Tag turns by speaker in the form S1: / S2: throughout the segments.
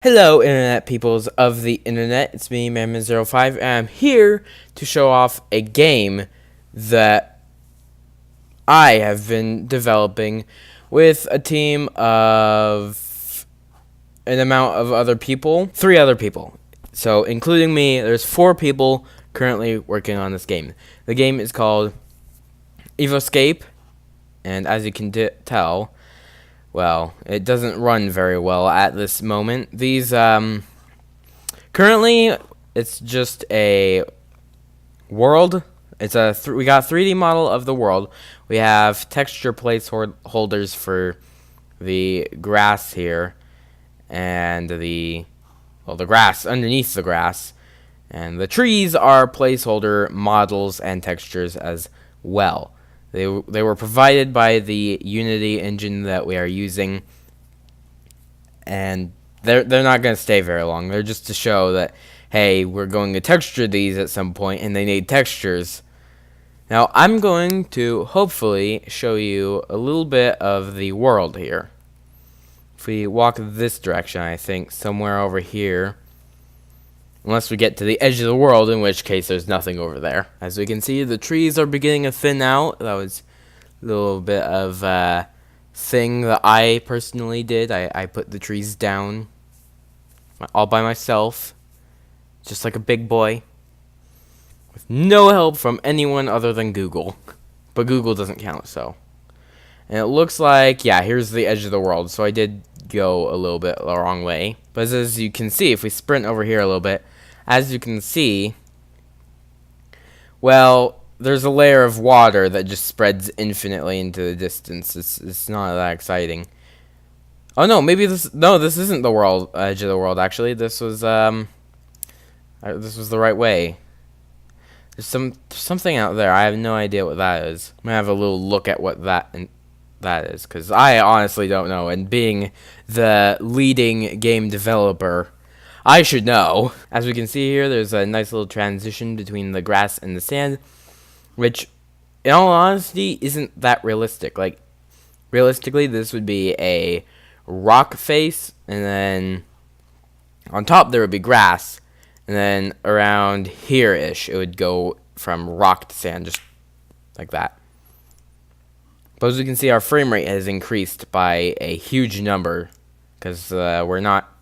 S1: Hello, Internet peoples of the Internet. It's me, Mammoth05, and I'm here to show off a game that I have been developing with a team of an amount of other people, 3 other people. So, including me, there's 4 people currently working on this game. The game is called Evoscape, and as you can tell, well, it doesn't run very well at this moment. Currently, it's just a world. We got a 3D model of the world. We have texture placeholders for the grass here, and the grass underneath the grass, and the trees are placeholder models and textures as well. They were provided by the Unity engine that we are using, and they're not going to stay very long. They're just to show that, hey, we're going to texture these at some point, and they need textures. Now, I'm going to hopefully show you a little bit of the world here. If we walk this direction, I think, somewhere over here, unless we get to the edge of the world, in which case there's nothing over there. As we can see, the trees are beginning to thin out. That was a little bit of a thing that I personally did. I put the trees down all by myself, just like a big boy, with no help from anyone other than Google. But Google doesn't count, so. And it looks like, yeah, here's the edge of the world, so I did go a little bit the wrong way. But as you can see, if we sprint over here a little bit, as you can see, well, there's a layer of water that just spreads infinitely into the distance. It's not that exciting. Oh no, this isn't the world edge of the world. Actually, this was the right way. There's something out there. I have no idea what that is. I'm gonna have a little look at what that is, because I honestly don't know. And being the leading game developer, I should know. As we can see here, there's a nice little transition between the grass and the sand, which, in all honesty, isn't that realistic. Like, realistically, this would be a rock face, and then on top there would be grass, and then around here-ish, it would go from rock to sand, just like that. But as we can see, our frame rate has increased by a huge number, because we're not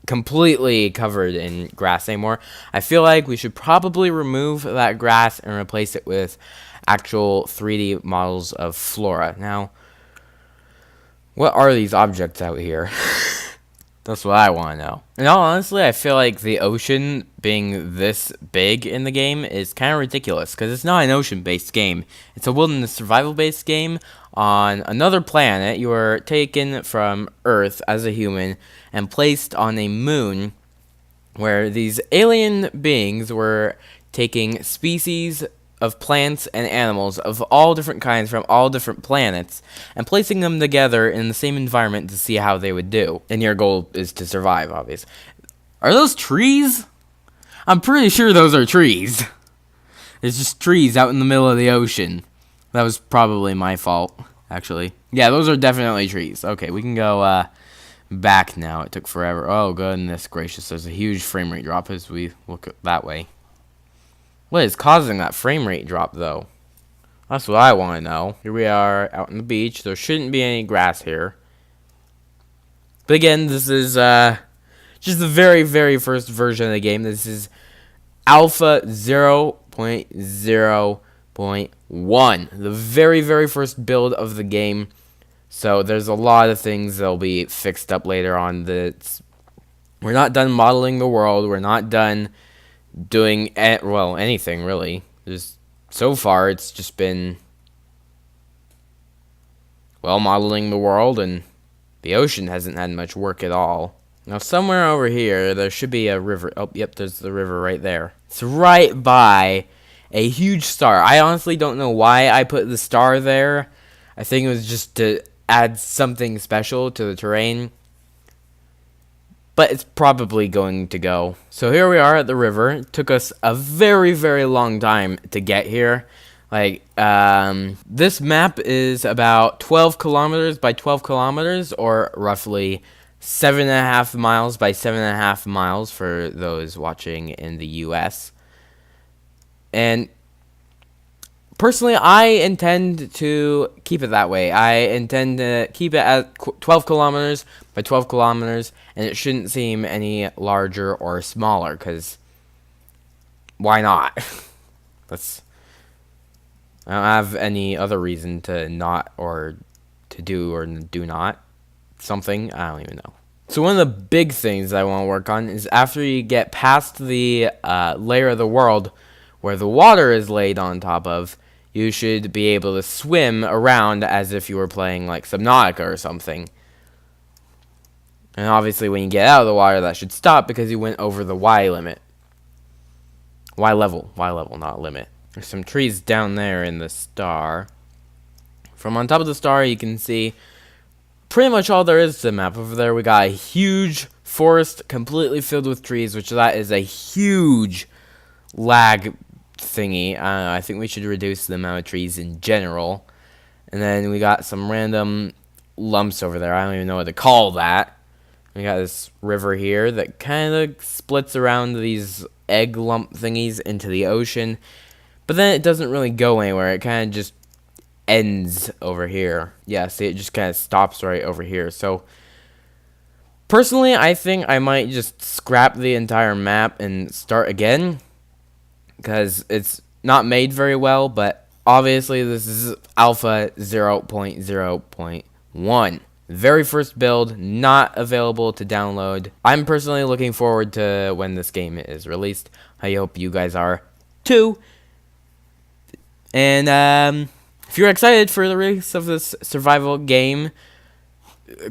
S1: completely covered in grass anymore. I feel like we should probably remove that grass and replace it with actual 3D models of flora. Now, what are these objects out here? That's what I want to know. And honestly, I feel like the ocean being this big in the game is kind of ridiculous, because it's not an ocean-based game. It's a wilderness survival-based game. On another planet, you are taken from Earth as a human and placed on a moon where these alien beings were taking species of plants and animals of all different kinds from all different planets and placing them together in the same environment to see how they would do. And your goal is to survive, obviously. Are those trees? I'm pretty sure those are trees. There's just trees out in the middle of the ocean. That was probably my fault, actually. Yeah, those are definitely trees. Okay, we can go back now. It took forever. Oh, goodness gracious. There's a huge frame rate drop as we look that way. What is causing that frame rate drop, though? That's what I want to know. Here we are out on the beach. There shouldn't be any grass here. But again, this is just the very, very first version of the game. This is Alpha 0.0.1. The very, very first build of the game. So there's a lot of things that'll be fixed up later on. We're not done modeling the world. We're not done doing anything really. So far it's just been modeling the world, and the ocean hasn't had much work at all. Now somewhere over here there should be a river. Oh yep, there's the river right there. It's right by a huge star. I honestly don't know why I put the star there. I think it was just to add something special to the terrain. But it's probably going to go. So here we are at the river. It took us a very, very long time to get here. This map is about 12 kilometers by 12 kilometers, or roughly 7.5 miles by 7.5 miles for those watching in the US. And personally, I intend to keep it that way. I intend to keep it at 12 kilometers by 12 kilometers, and it shouldn't seem any larger or smaller, because why not? That's, I don't have any other reason to not, or to do or do not something. I don't even know. So one of the big things I want to work on is after you get past the layer of the world where the water is laid on top of, you should be able to swim around as if you were playing like Subnautica or something. And obviously when you get out of the water, that should stop because you went over the Y limit. Y level, not limit. There's some trees down there in the star. From on top of the star, you can see pretty much all there is to the map. Over there, we got a huge forest completely filled with trees, which that is a huge lag thingy. I think we should reduce the amount of trees in general. And then we got some random lumps over there. I don't even know what to call that. We got this river here that kind of splits around these egg lump thingies into the ocean. But then it doesn't really go anywhere. It kind of just ends over here. Yeah, see, it just kind of stops right over here. So personally, I think I might just scrap the entire map and start again, because it's not made very well. But obviously this is alpha 0.0.1, very first build, not available to download. I'm personally looking forward to when this game is released. I hope you guys are too. And if you're excited for the release of this survival game,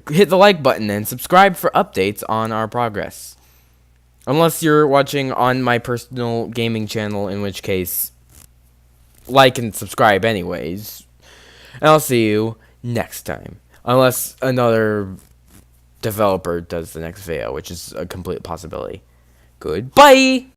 S1: hit the like button and subscribe for updates on our progress. Unless you're watching on my personal gaming channel, in which case, like and subscribe anyways. And I'll see you next time. Unless another developer does the next video, which is a complete possibility. Goodbye!